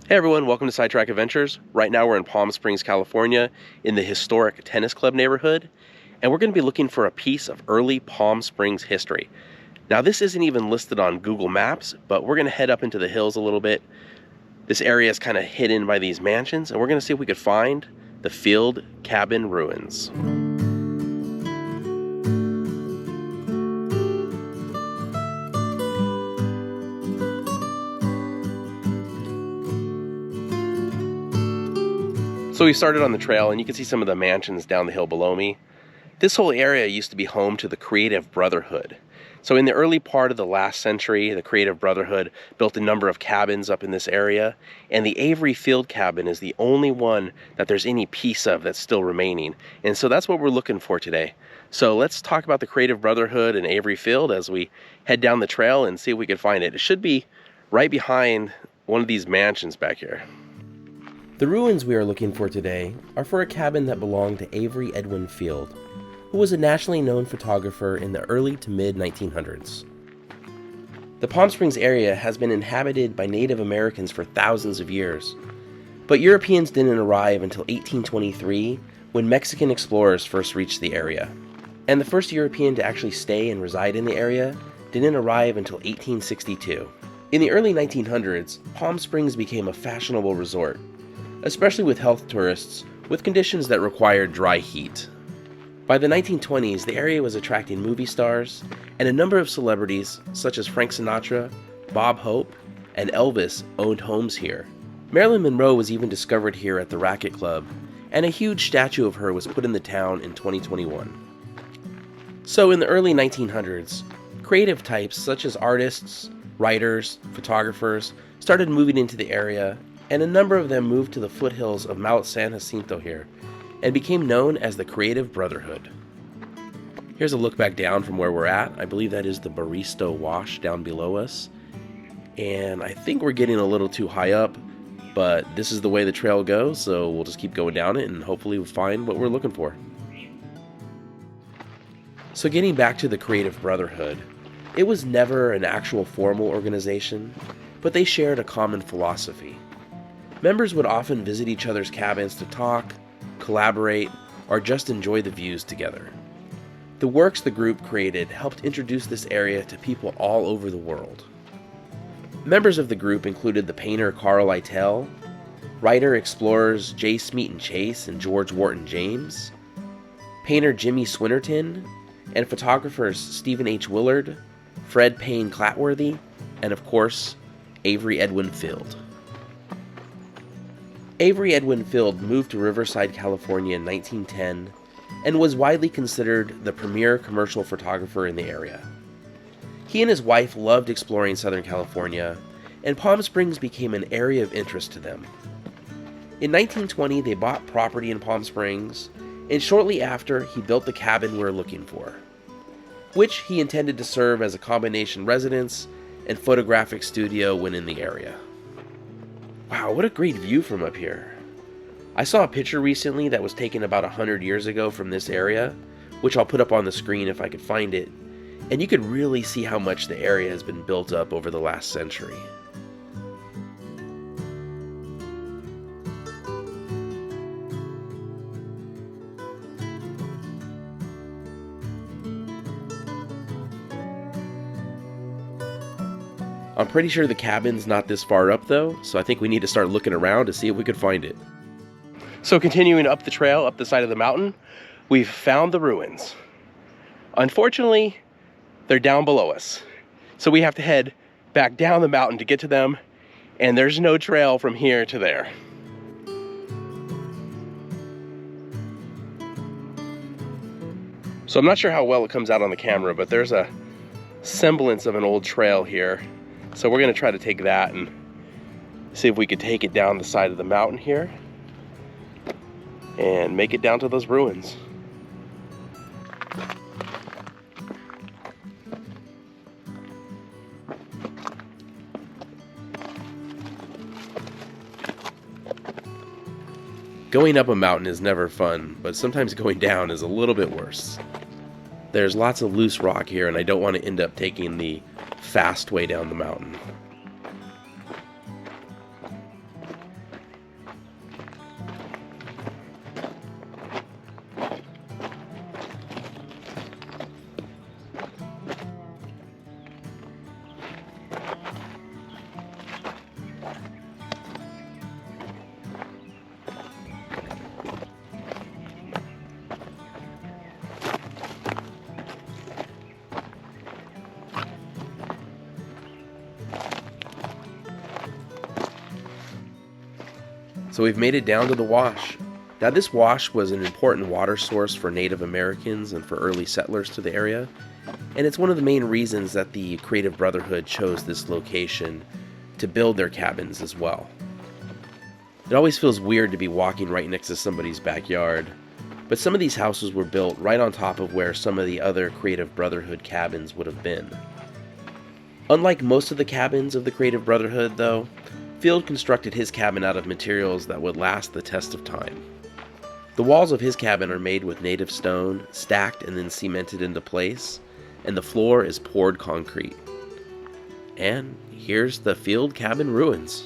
Hey everyone, welcome to Sidetrack Adventures. Right now we're in Palm Springs, California in the historic Tennis Club neighborhood, and we're going to be looking for a piece of early Palm Springs history. Now this isn't even listed on Google Maps, but we're going to head up into the hills a little bit. This area is kind of hidden by these mansions, and we're going to see if we could find the Field Cabin ruins. So we started on the trail, and you can see some of the mansions down the hill below me. This whole area used to be home to the Creative Brotherhood. So in the early part of the last century, the Creative Brotherhood built a number of cabins up in this area, and the Avery Field cabin is the only one that there's any piece of that's still remaining. And so that's what we're looking for today. So let's talk about the Creative Brotherhood and Avery Field as we head down the trail and see if we can find it. It should be right behind one of these mansions back here. The ruins we are looking for today are for a cabin that belonged to Avery Edwin Field, who was a nationally known photographer in the early to mid 1900s. The Palm Springs area has been inhabited by Native Americans for thousands of years, but Europeans didn't arrive until 1823 when Mexican explorers first reached the area. And the first European to actually stay and reside in the area didn't arrive until 1862. In the early 1900s, Palm Springs became a fashionable resort, especially with health tourists with conditions that required dry heat. By the 1920s, the area was attracting movie stars, and a number of celebrities such as Frank Sinatra, Bob Hope, and Elvis owned homes here. Marilyn Monroe was even discovered here at the Racquet Club, and a huge statue of her was put in the town in 2021. So in the early 1900s, creative types such as artists, writers, photographers started moving into the area, and a number of them moved to the foothills of Mount San Jacinto here, and became known as the Creative Brotherhood. Here's a look back down from where we're at. I believe that is the Baristo Wash down below us, and I think we're getting a little too high up, but this is the way the trail goes, so we'll just keep going down it and hopefully we'll find what we're looking for. So getting back to the Creative Brotherhood, it was never an actual formal organization, but they shared a common philosophy. Members would often visit each other's cabins to talk, collaborate, or just enjoy the views together. The works the group created helped introduce this area to people all over the world. Members of the group included the painter Carl Lytell, writer-explorers J. Smeaton Chase and George Wharton James, painter Jimmy Swinnerton, and photographers Stephen H. Willard, Fred Payne Clatworthy, and of course, Avery Edwin Field. Avery Edwin Field moved to Riverside, California in 1910 and was widely considered the premier commercial photographer in the area. He and his wife loved exploring Southern California, and Palm Springs became an area of interest to them. In 1920, they bought property in Palm Springs, and shortly after, he built the cabin we're looking for, which he intended to serve as a combination residence and photographic studio when in the area. Wow, what a great view from up here. I saw a picture recently that was taken about 100 years ago from this area, which I'll put up on the screen if I could find it, and you could really see how much the area has been built up over the last century. I'm pretty sure the cabin's not this far up though, so I think we need to start looking around to see if we could find it. So continuing up the trail, up the side of the mountain, we've found the ruins. Unfortunately, they're down below us. So we have to head back down the mountain to get to them, and there's no trail from here to there. So I'm not sure how well it comes out on the camera, but there's a semblance of an old trail here. So we're gonna try to take that and see if we could take it down the side of the mountain here and make it down to those ruins. Going up a mountain is never fun, but sometimes going down is a little bit worse. There's lots of loose rock here, and I don't want to end up taking the fast way down the mountain. So we've made it down to the wash. Now this wash was an important water source for Native Americans and for early settlers to the area, and it's one of the main reasons that the Creative Brotherhood chose this location to build their cabins as well. It always feels weird to be walking right next to somebody's backyard, but some of these houses were built right on top of where some of the other Creative Brotherhood cabins would have been. Unlike most of the cabins of the Creative Brotherhood, though, Field constructed his cabin out of materials that would last the test of time. The walls of his cabin are made with native stone, stacked and then cemented into place, and the floor is poured concrete. And here's the Field cabin ruins.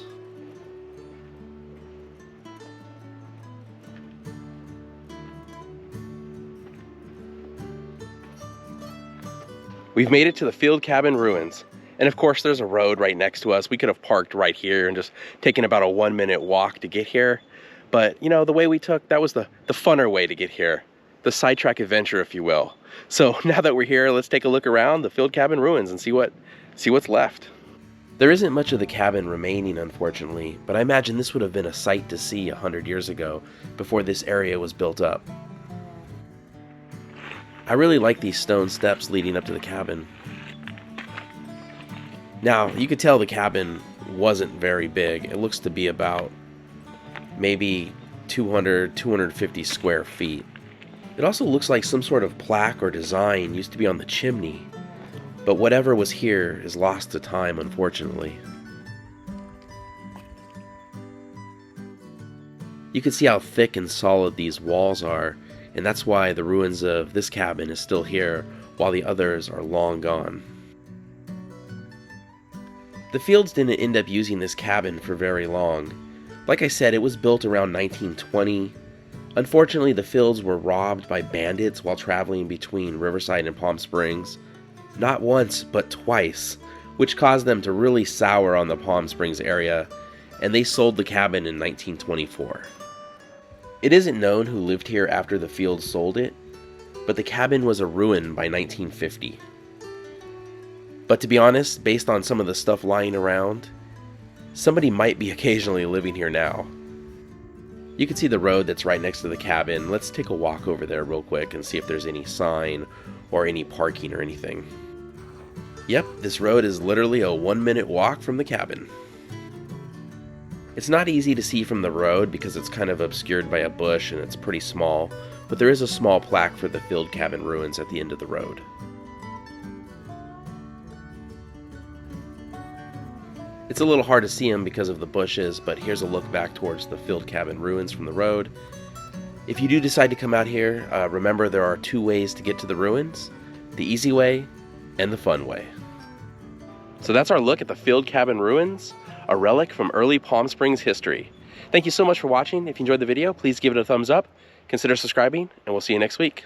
We've made it to the Field cabin ruins. And of course there's a road right next to us. We could have parked right here and just taken about a 1-minute walk to get here. But you know, the way we took, that was the funner way to get here. The sidetrack adventure, if you will. So now that we're here, let's take a look around the Field cabin ruins and see what's left. There isn't much of the cabin remaining, unfortunately, but I imagine this would have been a sight to see 100 years ago, before this area was built up. I really like these stone steps leading up to the cabin. Now, you could tell the cabin wasn't very big. It looks to be about maybe 250 square feet. It also looks like some sort of plaque or design used to be on the chimney, but whatever was here is lost to time, unfortunately. You can see how thick and solid these walls are, and that's why the ruins of this cabin is still here, while the others are long gone. The Fields didn't end up using this cabin for very long. Like I said, it was built around 1920. Unfortunately, the Fields were robbed by bandits while traveling between Riverside and Palm Springs. Not once, but twice, which caused them to really sour on the Palm Springs area, and they sold the cabin in 1924. It isn't known who lived here after the Fields sold it, but the cabin was a ruin by 1950. But to be honest, based on some of the stuff lying around, somebody might be occasionally living here now. You can see the road that's right next to the cabin. Let's take a walk over there real quick and see if there's any sign or any parking or anything. Yep, this road is literally a 1-minute walk from the cabin. It's not easy to see from the road because it's kind of obscured by a bush and it's pretty small, but there is a small plaque for the Field cabin ruins at the end of the road. It's a little hard to see them because of the bushes, but here's a look back towards the Field cabin ruins from the road. If you do decide to come out here, remember there are 2 ways to get to the ruins: the easy way and the fun way. So that's our look at the Field cabin ruins, a relic from early Palm Springs history. Thank you so much for watching. If you enjoyed the video, please give it a thumbs up, consider subscribing, and we'll see you next week.